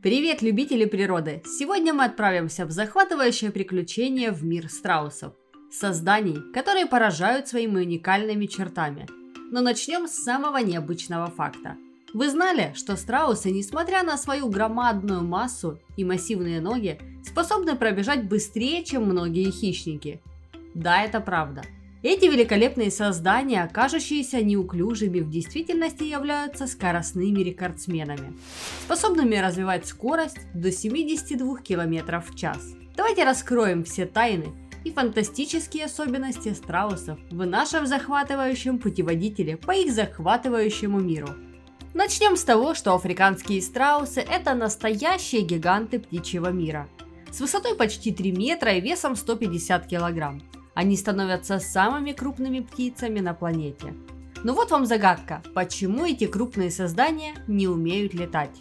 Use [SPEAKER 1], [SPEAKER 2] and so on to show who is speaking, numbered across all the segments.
[SPEAKER 1] Привет, любители природы! Сегодня мы отправимся в захватывающее приключение в мир страусов. Созданий, которые поражают своими уникальными чертами. Но начнем с самого необычного факта. Вы знали, что страусы, несмотря на свою громадную массу и массивные ноги, способны пробежать быстрее, чем многие хищники? Да, это правда. Эти великолепные создания, кажущиеся неуклюжими, в действительности являются скоростными рекордсменами, способными развивать скорость до 72 км в час. Давайте раскроем все тайны и фантастические особенности страусов в нашем захватывающем путеводителе по их захватывающему миру. Начнем с того, что африканские страусы – это настоящие гиганты птичьего мира. С высотой почти 3 метра и весом 150 килограмм. Они становятся самыми крупными птицами на планете. Но вот вам загадка, почему эти крупные создания не умеют летать?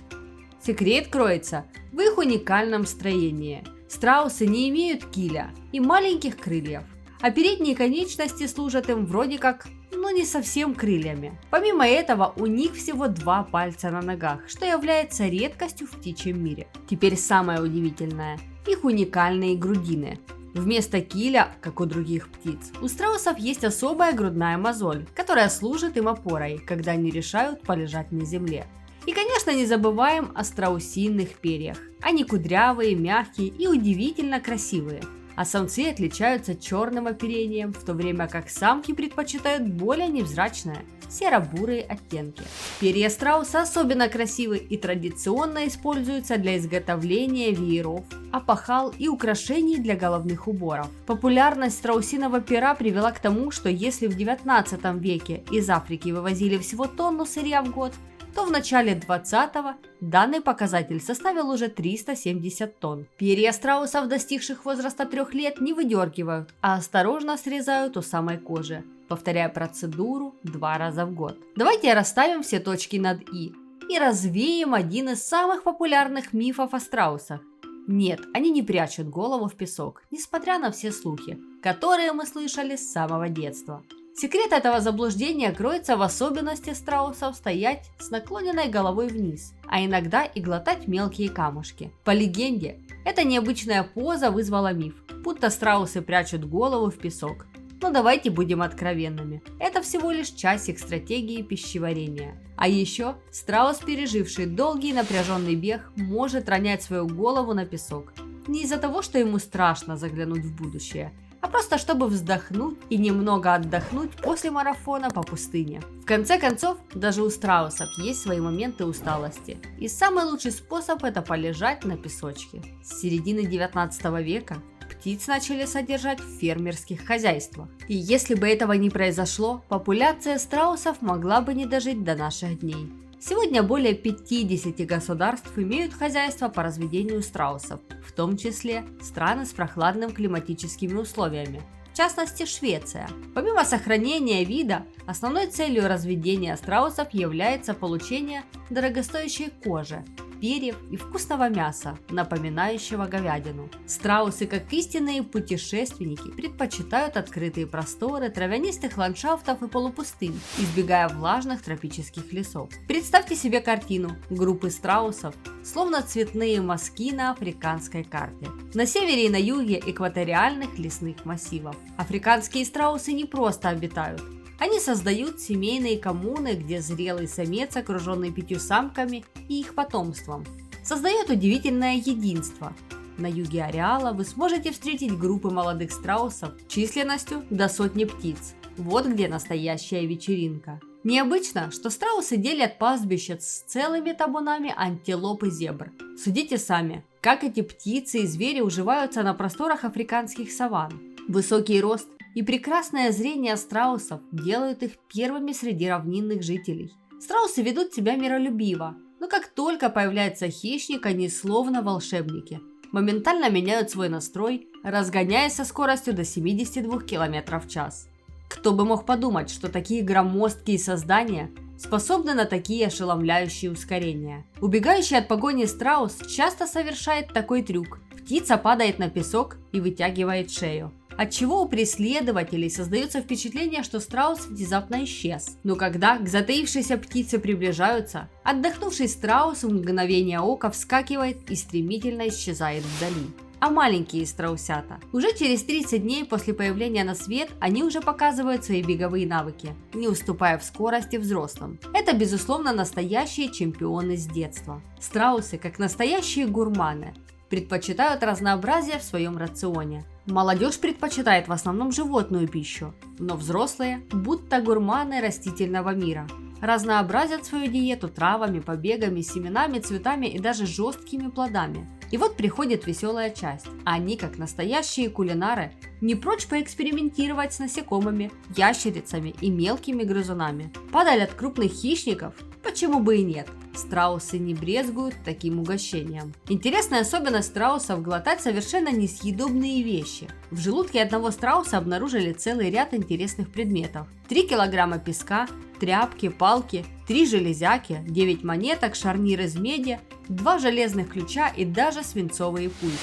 [SPEAKER 1] Секрет кроется в их уникальном строении. Страусы не имеют киля и маленьких крыльев, а передние конечности служат им вроде как, не совсем крыльями. Помимо этого, у них всего 2 пальца на ногах, что является редкостью в птичьем мире. Теперь самое удивительное – их уникальные грудины. Вместо киля, как у других птиц, у страусов есть особая грудная мозоль, которая служит им опорой, когда они решают полежать на земле. И, конечно, не забываем о страусиных перьях. Они кудрявые, мягкие и удивительно красивые. А самцы отличаются черным оперением, в то время как самки предпочитают более невзрачное серо-бурые оттенки. Перья страуса особенно красивы и традиционно используются для изготовления вееров, опахал и украшений для головных уборов. Популярность страусиного пера привела к тому, что если в 19 веке из Африки вывозили всего тонну сырья в год, то в начале 20-го данный показатель составил уже 370 тонн. Перья страусов, достигших возраста 3 лет, не выдергивают, а осторожно срезают у самой кожи, повторяя процедуру 2 раза в год. Давайте расставим все точки над «и» и развеем один из самых популярных мифов о страусах. Нет, они не прячут голову в песок, несмотря на все слухи, которые мы слышали с самого детства. Секрет этого заблуждения кроется в особенности страусов стоять с наклоненной головой вниз, а иногда и глотать мелкие камушки. По легенде, эта необычная поза вызвала миф, будто страусы прячут голову в песок. Но давайте будем откровенными, это всего лишь часть их стратегии пищеварения. А еще страус, переживший долгий напряженный бег, может ронять свою голову на песок. Не из-за того, что ему страшно заглянуть в будущее, а просто чтобы вздохнуть и немного отдохнуть после марафона по пустыне. В конце концов, даже у страусов есть свои моменты усталости, и самый лучший способ – это полежать на песочке. С середины 19 века птиц начали содержать в фермерских хозяйствах. И если бы этого не произошло, популяция страусов могла бы не дожить до наших дней. Сегодня более 50 государств имеют хозяйство по разведению страусов, в том числе страны с прохладными климатическими условиями, в частности Швеция. Помимо сохранения вида, основной целью разведения страусов является получение дорогостоящей кожи, перьев и вкусного мяса, напоминающего говядину. Страусы, как истинные путешественники, предпочитают открытые просторы, травянистых ландшафтов и полупустынь, избегая влажных тропических лесов. Представьте себе картину группы страусов, словно цветные мазки на африканской карте. На севере и на юге экваториальных лесных массивов. Африканские страусы не просто обитают. Они создают семейные коммуны, где зрелый самец, окруженный 5 самками и их потомством, создает удивительное единство. На юге ареала вы сможете встретить группы молодых страусов численностью до 100 птиц. Вот где настоящая вечеринка. Необычно, что страусы делят пастбища с целыми табунами антилоп и зебр. Судите сами, как эти птицы и звери уживаются на просторах африканских саванн. Высокий рост и прекрасное зрение страусов делают их первыми среди равнинных жителей. Страусы ведут себя миролюбиво, но как только появляется хищник, они словно волшебники. Моментально меняют свой настрой, разгоняясь со скоростью до 72 км в час. Кто бы мог подумать, что такие громоздкие создания способны на такие ошеломляющие ускорения. Убегающий от погони страус часто совершает такой трюк. Птица падает на песок и вытягивает шею. отчего у преследователей создается впечатление, что страус внезапно исчез. Но когда к затаившейся птице приближаются, отдохнувший страус в мгновение ока вскакивает и стремительно исчезает вдали. А маленькие страусята? Уже через 30 дней после появления на свет они уже показывают свои беговые навыки, не уступая в скорости взрослым. Это, безусловно, настоящие чемпионы с детства. Страусы, как настоящие гурманы, предпочитают разнообразие в своем рационе. Молодежь предпочитает в основном животную пищу, но взрослые, будто гурманы растительного мира, разнообразят свою диету травами, побегами, семенами, цветами и даже жесткими плодами. И вот приходит веселая часть. Они, как настоящие кулинары, не прочь поэкспериментировать с насекомыми, ящерицами и мелкими грызунами. Падаль от крупных хищников? Почему бы и нет? Страусы не брезгуют таким угощением. Интересная особенность страусов – глотать совершенно несъедобные вещи. В желудке одного страуса обнаружили целый ряд интересных предметов. 3 килограмма песка, тряпки, палки, 3 железяки, 9 монеток, шарнир из меди, 2 железных ключа и даже свинцовые пульки.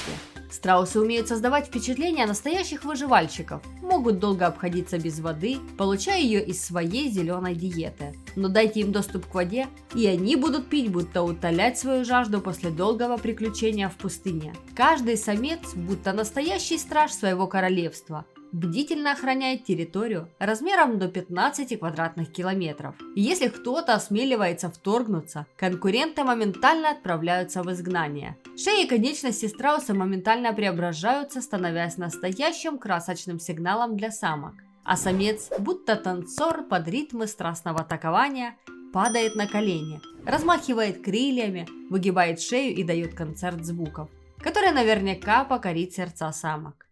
[SPEAKER 1] Страусы умеют создавать впечатление настоящих выживальщиков, могут долго обходиться без воды, получая ее из своей зеленой диеты. Но дайте им доступ к воде, и они будут пить, будто утолять свою жажду после долгого приключения в пустыне. Каждый самец, будто настоящий страж своего королевства, бдительно охраняет территорию размером до 15 квадратных километров. И если кто-то осмеливается вторгнуться, конкуренты моментально отправляются в изгнание. Шеи и конечности страуса моментально преображаются, становясь настоящим красочным сигналом для самок. А самец, будто танцор под ритмы страстного атакования, падает на колени, размахивает крыльями, выгибает шею и дает концерт звуков, который наверняка покорит сердца самок.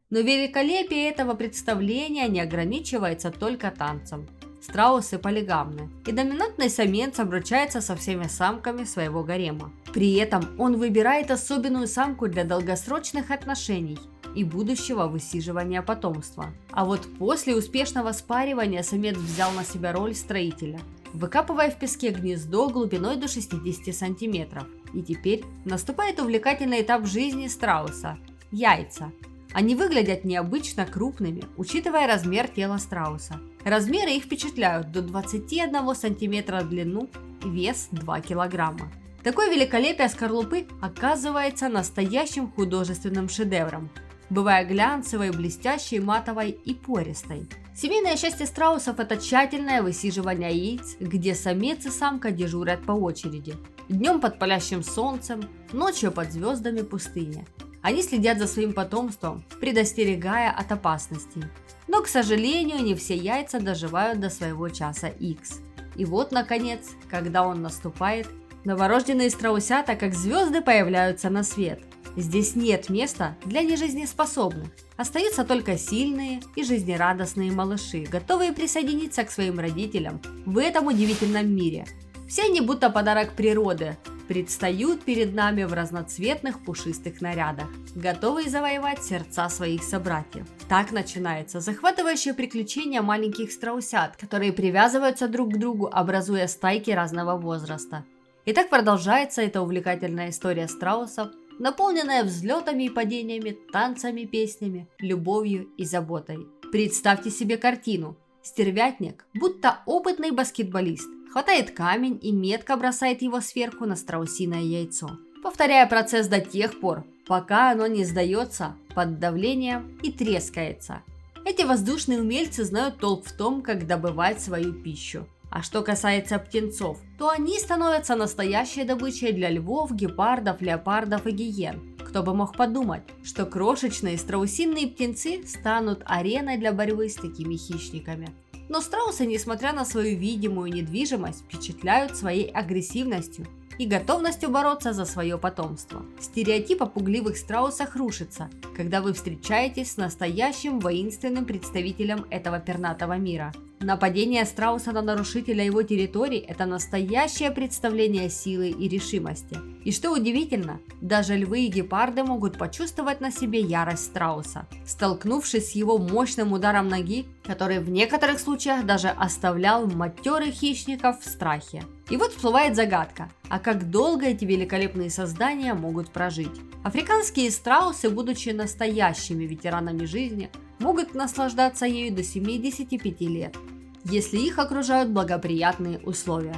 [SPEAKER 1] Но великолепие этого представления не ограничивается только танцем. Страусы полигамны, и доминантный самец обручается со всеми самками своего гарема. При этом он выбирает особенную самку для долгосрочных отношений и будущего высиживания потомства. А вот после успешного спаривания самец взял на себя роль строителя, выкапывая в песке гнездо глубиной до 60 сантиметров. И теперь наступает увлекательный этап жизни страуса – яйца. Они выглядят необычно крупными, учитывая размер тела страуса. Размеры их впечатляют до 21 сантиметра в длину и вес 2 килограмма. Такое великолепие скорлупы оказывается настоящим художественным шедевром, бывая глянцевой, блестящей, матовой и пористой. Семейное счастье страусов – это тщательное высиживание яиц, где самец и самка дежурят по очереди. Днем под палящим солнцем, ночью под звездами пустыни. Они следят за своим потомством, предостерегая от опасностей. Но, к сожалению, не все яйца доживают до своего часа X. И вот, наконец, когда он наступает, новорожденные страусята, как звезды, появляются на свет. Здесь нет места для нежизнеспособных. Остаются только сильные и жизнерадостные малыши, готовые присоединиться к своим родителям в этом удивительном мире. Все они будто подарок природы, предстают перед нами в разноцветных пушистых нарядах, готовые завоевать сердца своих собратьев. Так начинается захватывающее приключение маленьких страусят, которые привязываются друг к другу, образуя стайки разного возраста. И так продолжается эта увлекательная история страусов, наполненная взлетами и падениями, танцами, песнями, любовью и заботой. Представьте себе картину. Стервятник, будто опытный баскетболист, хватает камень и метко бросает его сверху на страусиное яйцо, повторяя процесс до тех пор, пока оно не сдается под давлением и трескается. Эти воздушные умельцы знают толк в том, как добывать свою пищу. А что касается птенцов, то они становятся настоящей добычей для львов, гепардов, леопардов и гиен. Кто бы мог подумать, что крошечные страусиные птенцы станут ареной для борьбы с такими хищниками. Но страусы, несмотря на свою видимую недвижимость, впечатляют своей агрессивностью и готовностью бороться за свое потомство. Стереотип о пугливых страусах рушится, когда вы встречаетесь с настоящим воинственным представителем этого пернатого мира. Нападение страуса на нарушителя его территории – это настоящее представление силы и решимости. И что удивительно, даже львы и гепарды могут почувствовать на себе ярость страуса, столкнувшись с его мощным ударом ноги, который в некоторых случаях даже оставлял матерых хищников в страхе. И вот всплывает загадка, а как долго эти великолепные создания могут прожить? Африканские страусы, будучи настоящими ветеранами жизни, могут наслаждаться ею до 75 лет, если их окружают благоприятные условия.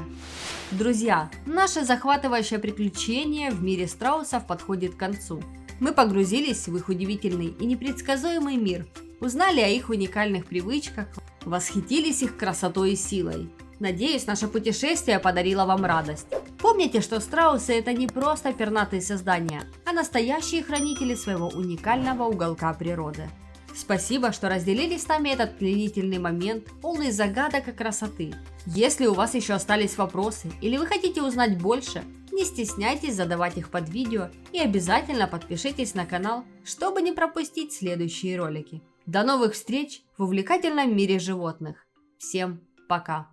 [SPEAKER 1] Друзья, наше захватывающее приключение в мире страусов подходит к концу. Мы погрузились в их удивительный и непредсказуемый мир, узнали о их уникальных привычках, восхитились их красотой и силой. Надеюсь, наше путешествие подарило вам радость. Помните, что страусы – это не просто пернатые создания, а настоящие хранители своего уникального уголка природы. Спасибо, что разделили с нами этот пленительный момент, полный загадок и красоты. Если у вас еще остались вопросы или вы хотите узнать больше, не стесняйтесь задавать их под видео и обязательно подпишитесь на канал, чтобы не пропустить следующие ролики. До новых встреч в увлекательном мире животных. Всем пока!